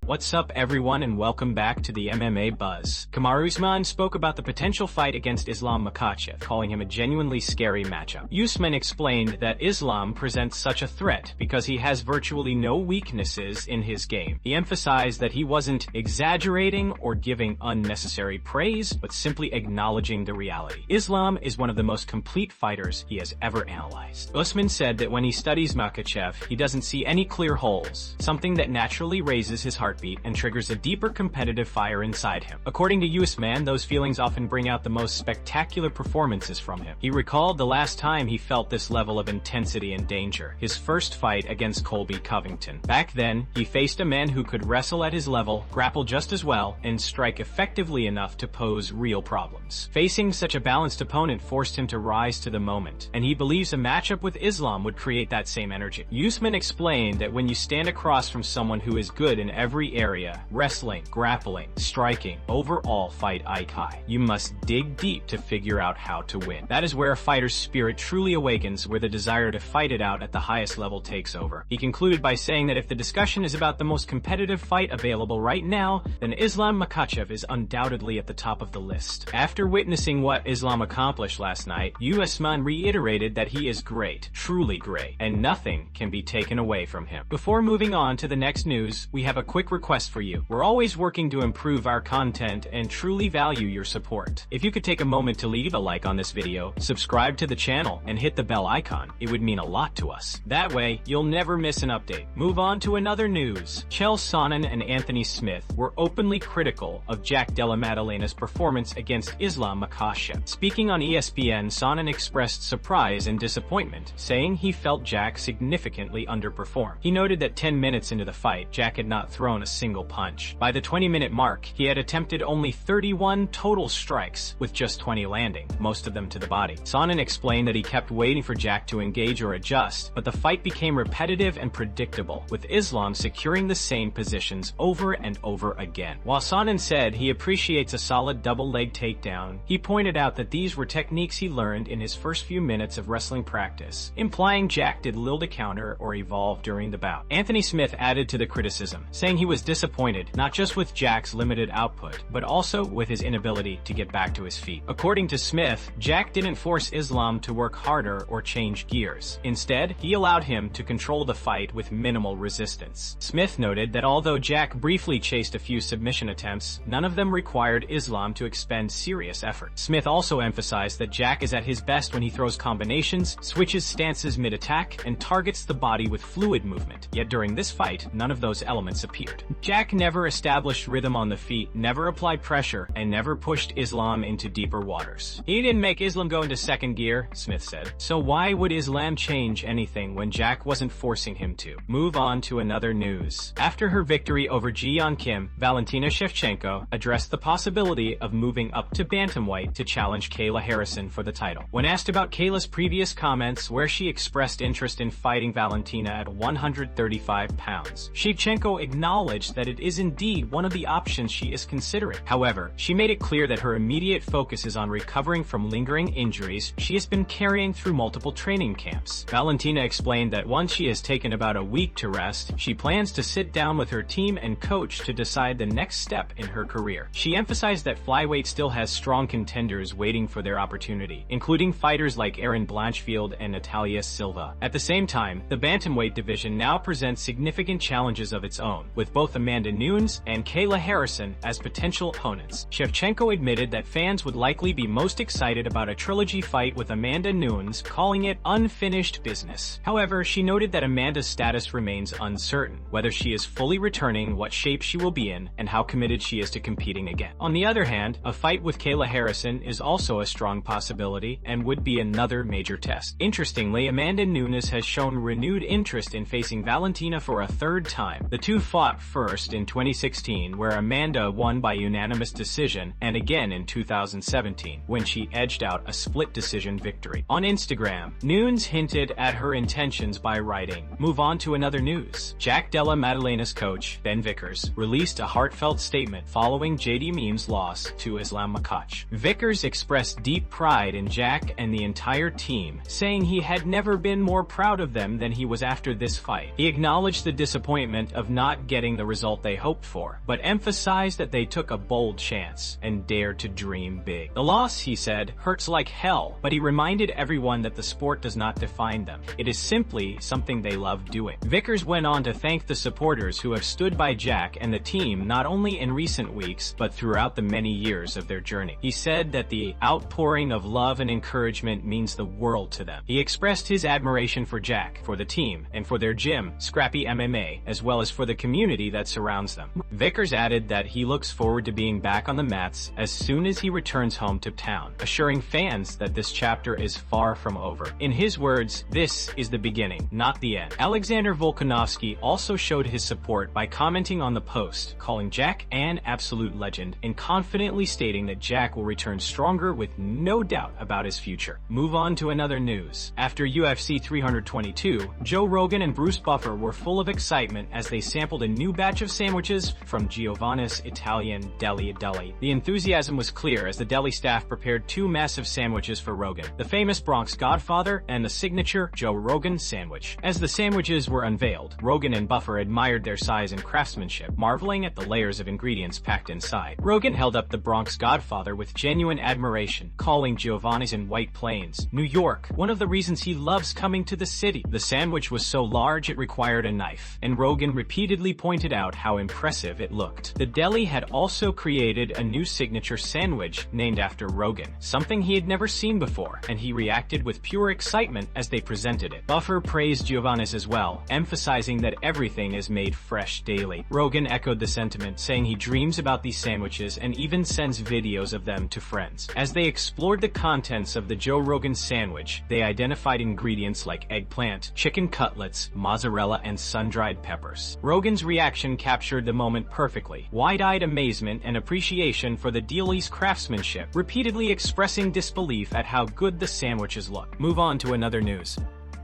What's up everyone and welcome back to the MMA Buzz. Kamaru Usman spoke about the potential fight against Islam Makhachev, calling him a genuinely scary matchup. Usman explained that Islam presents such a threat because he has virtually no weaknesses in his game. He emphasized that he wasn't exaggerating or giving unnecessary praise, but simply acknowledging the reality. Islam is one of the most complete fighters he has ever analyzed. Usman said that when he studies Makhachev, he doesn't see any clear holes, something that naturally raises his heartbeat and triggers a deeper competitive fire inside him. According to Usman, those feelings often bring out the most spectacular performances from him. He recalled the last time he felt this level of intensity and danger, his first fight against Colby Covington. Back then, he faced a man who could wrestle at his level, grapple just as well, and strike effectively enough to pose real problems. Facing such a balanced opponent forced him to rise to the moment, and he believes a matchup with Islam would create that same energy. Usman explained that when you stand across from someone who is good in every area, wrestling, grappling, striking, overall fight eye-to-eye, you must dig deep to figure out how to win. That is where a fighter's spirit truly awakens, where the desire to fight it out at the highest level takes over. He concluded by saying that if the discussion is about the most competitive fight available right now, then Islam Makhachev is undoubtedly at the top of the list. After witnessing what Islam accomplished last night, Usman reiterated that he is great, truly great, and nothing can be taken away from him. Before moving on to the next news, we have a quick request for you. We're always working to improve our content and truly value your support. If you could take a moment to leave a like on this video, subscribe to the channel, and hit the bell icon, it would mean a lot to us. That way, you'll never miss an update. Move on to another news. Chael Sonnen and Anthony Smith were openly critical of Jack Della Maddalena's performance against Islam Makhachev. Speaking on ESPN, Sonnen expressed surprise and disappointment, saying he felt Jack significantly underperformed. He noted that 10 minutes into the fight, Jack had not thrown a single punch. By the 20-minute mark, he had attempted only 31 total strikes, with just 20 landing, most of them to the body. Sonnen explained that he kept waiting for Jack to engage or adjust, but the fight became repetitive and predictable, with Islam securing the same positions over and over again. While Sonnen said he appreciates a solid double-leg takedown, he pointed out that these were techniques he learned in his first few minutes of wrestling practice, implying Jack did little to counter or evolve during the bout. Anthony Smith added to the criticism, saying he was disappointed not just with Jack's limited output, but also with his inability to get back to his feet. According to Smith, Jack didn't force Islam to work harder or change gears. Instead, he allowed him to control the fight with minimal resistance. Smith noted that although Jack briefly chased a few submission attempts, none of them required Islam to expend serious effort. Smith also emphasized that Jack is at his best when he throws combinations, switches stances mid-attack, and targets the body with fluid movement. Yet during this fight, none of those elements appeared. Jack never established rhythm on the feet, never applied pressure, and never pushed Islam into deeper waters. He didn't make Islam go into second gear, Smith said. So why would Islam change anything when Jack wasn't forcing him to? Move on to another news. After her victory over Ji-yeon Kim, Valentina Shevchenko addressed the possibility of moving up to bantamweight to challenge Kayla Harrison for the title. When asked about Kayla's previous comments where she expressed interest in fighting Valentina at 135 pounds, Shevchenko acknowledged that it is indeed one of the options she is considering. However, she made it clear that her immediate focus is on recovering from lingering injuries she has been carrying through multiple training camps. Valentina explained that once she has taken about a week to rest, she plans to sit down with her team and coach to decide the next step in her career. She emphasized that flyweight still has strong contenders waiting for their opportunity, including fighters like Erin Blanchfield and Natalia Silva. At the same time, the bantamweight division now presents significant challenges of its own, with both Amanda Nunes and Kayla Harrison as potential opponents. Shevchenko admitted that fans would likely be most excited about a trilogy fight with Amanda Nunes, calling it unfinished business. However, she noted that Amanda's status remains uncertain, whether she is fully returning, what shape she will be in, and how committed she is to competing again. On the other hand, a fight with Kayla Harrison is also a strong possibility and would be another major test. Interestingly, Amanda Nunes has shown renewed interest in facing Valentina for a third time. The two fought first in 2016, where Amanda won by unanimous decision, and again in 2017, when she edged out a split decision victory. On Instagram, Nunes hinted at her intentions by writing, "Move on to another news." Jack Della Maddalena's coach, Ben Vickers, released a heartfelt statement following JD Meme's loss to Islam Makhachev. Vickers expressed deep pride in Jack and the entire team, saying he had never been more proud of them than he was after this fight. He acknowledged the disappointment of not getting the result they hoped for, but emphasized that they took a bold chance and dared to dream big. The loss, he said, hurts like hell, but he reminded everyone that the sport does not define them. It is simply something they love doing. Vickers went on to thank the supporters who have stood by Jack and the team not only in recent weeks, but throughout the many years of their journey. He said that the outpouring of love and encouragement means the world to them. He expressed his admiration for Jack, for the team, and for their gym, Scrappy MMA, as well as for the community that surrounds them. Vickers added that he looks forward to being back on the mats as soon as he returns home to town, assuring fans that this chapter is far from over. In his words, this is the beginning, not the end. Alexander Volkanovski also showed his support by commenting on the post, calling Jack an absolute legend, and confidently stating that Jack will return stronger with no doubt about his future. Move on to another news. After UFC 322, Joe Rogan and Bruce Buffer were full of excitement as they sampled a new batch of sandwiches from Giovanni's Italian Deli. The enthusiasm was clear as the deli staff prepared two massive sandwiches for Rogan, the famous Bronx Godfather and the signature Joe Rogan sandwich. As the sandwiches were unveiled, Rogan and Buffer admired their size and craftsmanship, marveling at the layers of ingredients packed inside. Rogan held up the Bronx Godfather with genuine admiration, calling Giovanni's in White Plains, New York, one of the reasons he loves coming to the city. The sandwich was so large it required a knife, and Rogan repeatedly pointed out how impressive it looked. The deli had also created a new signature sandwich named after Rogan, something he had never seen before, and he reacted with pure excitement as they presented it. Buffer praised Giovanni's as well, emphasizing that everything is made fresh daily. Rogan echoed the sentiment, saying he dreams about these sandwiches and even sends videos of them to friends. As they explored the contents of the Joe Rogan sandwich, they identified ingredients like eggplant, chicken cutlets, mozzarella, and sun-dried peppers. Rogan's reaction captured the moment perfectly. Wide-eyed amazement and appreciation for the deli's craftsmanship, repeatedly expressing disbelief at how good the sandwiches look. Move on to another news.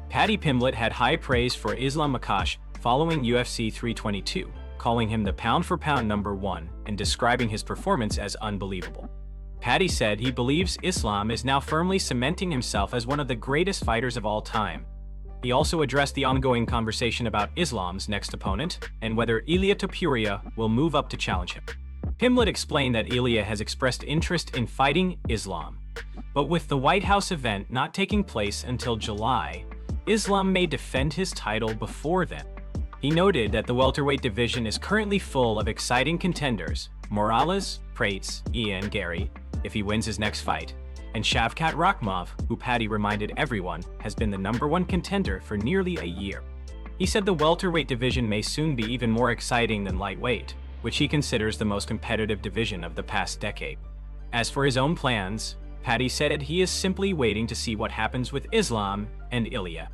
Paddy Pimblett had high praise for Islam Makhachev following UFC 322, calling him the pound-for-pound #1 and describing his performance as unbelievable. Paddy said he believes Islam is now firmly cementing himself as one of the greatest fighters of all time. He also addressed the ongoing conversation about Islam's next opponent and whether Ilia Topuria will move up to challenge him. Pimblett explained that Ilia has expressed interest in fighting Islam, but with the White House event not taking place until July, Islam may defend his title before then. He noted that the welterweight division is currently full of exciting contenders: Morales, Prates, Ian Garry, if he wins his next fight, and Shavkat Rakhmonov, who Paddy reminded everyone has been the #1 contender for nearly a year. He said the welterweight division may soon be even more exciting than lightweight, which he considers the most competitive division of the past decade. As for his own plans, Paddy said he is simply waiting to see what happens with Islam and Ilia.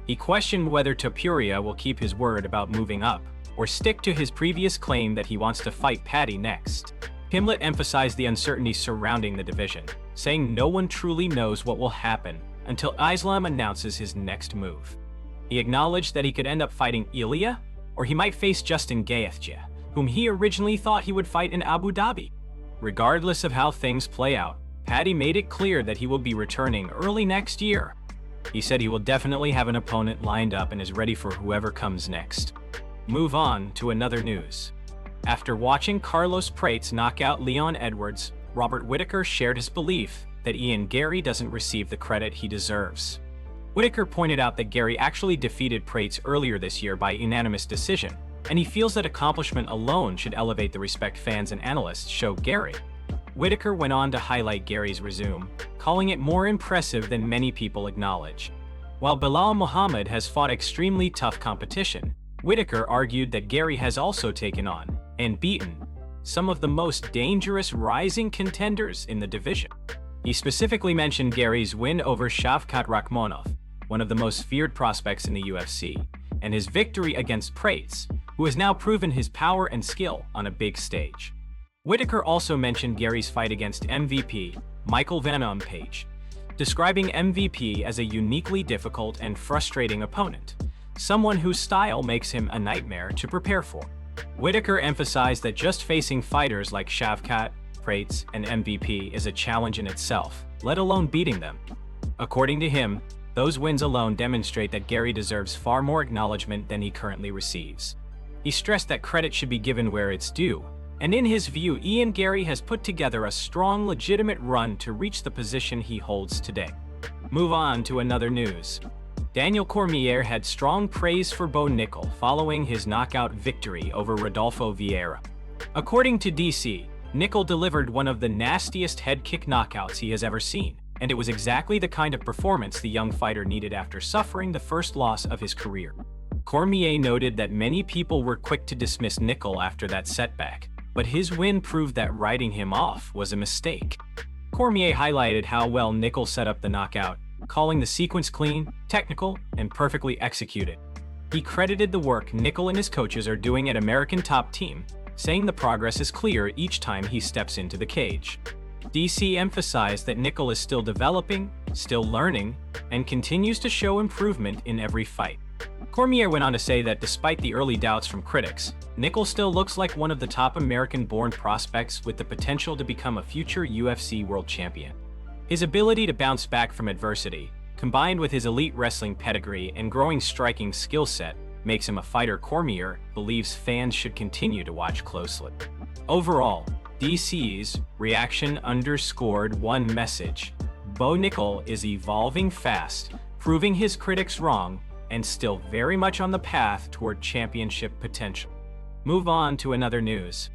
He questioned whether Topuria will keep his word about moving up, or stick to his previous claim that he wants to fight Paddy next. Pimblett emphasized the uncertainty surrounding the division, saying no one truly knows what will happen until Islam announces his next move. He acknowledged that he could end up fighting Ilia, or he might face Justin Gaethje, whom he originally thought he would fight in Abu Dhabi. Regardless of how things play out, Paddy made it clear that he will be returning early next year. He said he will definitely have an opponent lined up and is ready for whoever comes next. Move on to another news. After watching Carlos Prates knock out Leon Edwards, Robert Whittaker shared his belief that Ian Garry doesn't receive the credit he deserves. Whittaker pointed out that Garry actually defeated Prates earlier this year by unanimous decision, and he feels that accomplishment alone should elevate the respect fans and analysts show Garry. Whittaker went on to highlight Garry's resume, calling it more impressive than many people acknowledge. While Belal Muhammad has fought extremely tough competition, Whittaker argued that Garry has also taken on, and beaten, some of the most dangerous rising contenders in the division. He specifically mentioned Garry's win over Shavkat Rakhmonov, one of the most feared prospects in the UFC, and his victory against Prates, who has now proven his power and skill on a big stage. Whittaker also mentioned Garry's fight against MVP, Michael Venom Page, describing MVP as a uniquely difficult and frustrating opponent, someone whose style makes him a nightmare to prepare for. Whittaker emphasized that just facing fighters like Shavkat, Prates, and MVP is a challenge in itself, let alone beating them. According to him, those wins alone demonstrate that Garry deserves far more acknowledgement than he currently receives. He stressed that credit should be given where it's due, and in his view, Ian Garry has put together a strong, legitimate run to reach the position he holds today. Move on to another news. Daniel Cormier had strong praise for Bo Nickal following his knockout victory over Rodolfo Vieira. According to DC, Nickal delivered one of the nastiest head kick knockouts he has ever seen, and it was exactly the kind of performance the young fighter needed after suffering the first loss of his career. Cormier noted that many people were quick to dismiss Nickal after that setback, but his win proved that writing him off was a mistake. Cormier highlighted how well Nickal set up the knockout, calling the sequence clean, technical, and perfectly executed. He credited the work Nickal and his coaches are doing at American Top Team, saying the progress is clear each time he steps into the cage. DC emphasized that Nickal is still developing, still learning, and continues to show improvement in every fight. Cormier went on to say that despite the early doubts from critics, Nickal still looks like one of the top American-born prospects with the potential to become a future UFC world champion. His ability to bounce back from adversity, combined with his elite wrestling pedigree and growing striking skill set, makes him a fighter Cormier believes fans should continue to watch closely. Overall, DC's reaction underscored one message: Bo Nickal is evolving fast, proving his critics wrong, and still very much on the path toward championship potential. Move on to another news.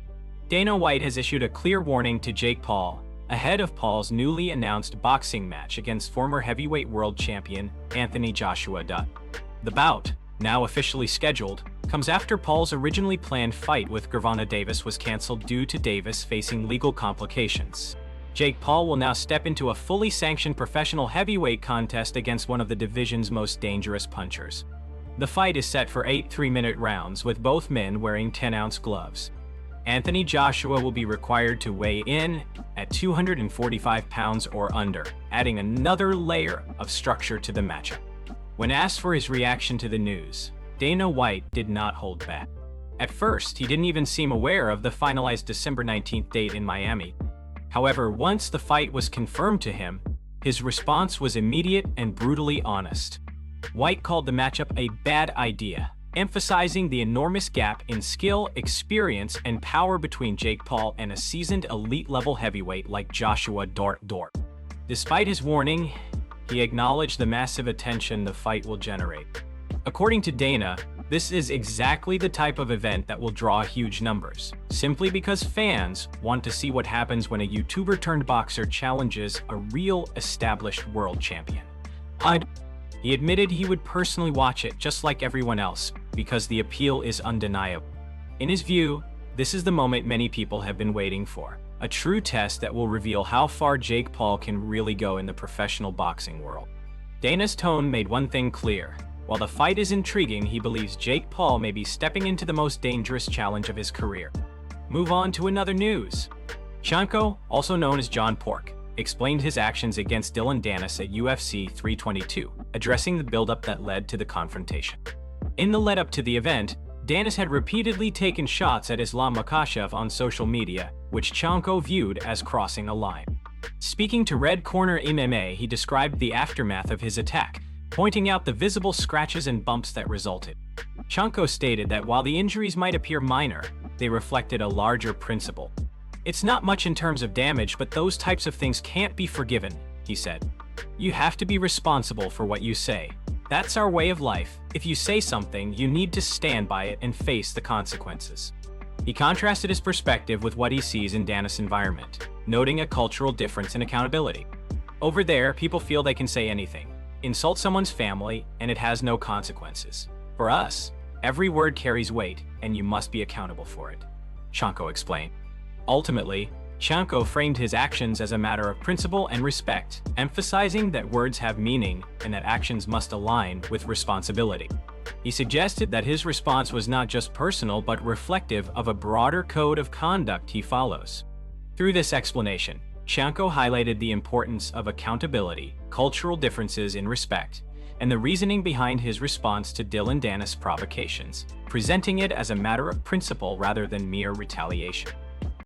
Dana White has issued a clear warning to Jake Paul ahead of Paul's newly announced boxing match against former heavyweight world champion Anthony Joshua. The bout, now officially scheduled, comes after Paul's originally planned fight with Gervonta Davis was canceled due to Davis facing legal complications. Jake Paul will now step into a fully sanctioned professional heavyweight contest against one of the division's most dangerous punchers. The fight is set for 8 3-minute rounds, with both men wearing 10-ounce gloves. Anthony Joshua will be required to weigh in at 245 pounds or under, adding another layer of structure to the matchup. When asked for his reaction to the news, Dana White did not hold back. At first, he didn't even seem aware of the finalized December 19th date in Miami. However, once the fight was confirmed to him, his response was immediate and brutally honest. White called the matchup a bad idea, emphasizing the enormous gap in skill, experience, and power between Jake Paul and a seasoned elite-level heavyweight like Joshua. Despite his warning, he acknowledged the massive attention the fight will generate. According to Dana, this is exactly the type of event that will draw huge numbers, simply because fans want to see what happens when a YouTuber-turned-boxer challenges a real established world champion. He admitted he would personally watch it just like everyone else, because the appeal is undeniable. In his view, this is the moment many people have been waiting for, a true test that will reveal how far Jake Paul can really go in the professional boxing world. Dana's tone made one thing clear. While the fight is intriguing, he believes Jake Paul may be stepping into the most dangerous challenge of his career. Move on to another news. Chunko, also known as John Pork, explained his actions against Dillon Danis at UFC 322, addressing the buildup that led to the confrontation. In the lead-up to the event, Danis had repeatedly taken shots at Islam Makhachev on social media, which Chunko viewed as crossing a line. Speaking to Red Corner MMA, he described the aftermath of his attack, pointing out the visible scratches and bumps that resulted. Chunko stated that while the injuries might appear minor, they reflected a larger principle. "It's not much in terms of damage, but those types of things can't be forgiven," he said. "You have to be responsible for what you say. That's our way of life. If you say something, you need to stand by it and face the consequences." He contrasted his perspective with what he sees in Danis' environment, noting a cultural difference in accountability. Over there, people feel they can say anything, insult someone's family, and it has no consequences. For us, every word carries weight, and you must be accountable for it, Chunko explained. Ultimately, Chunko framed his actions as a matter of principle and respect, emphasizing that words have meaning and that actions must align with responsibility. He suggested that his response was not just personal but reflective of a broader code of conduct he follows. Through this explanation, Chunko highlighted the importance of accountability, cultural differences in respect, and the reasoning behind his response to Dillon Danis' provocations, presenting it as a matter of principle rather than mere retaliation.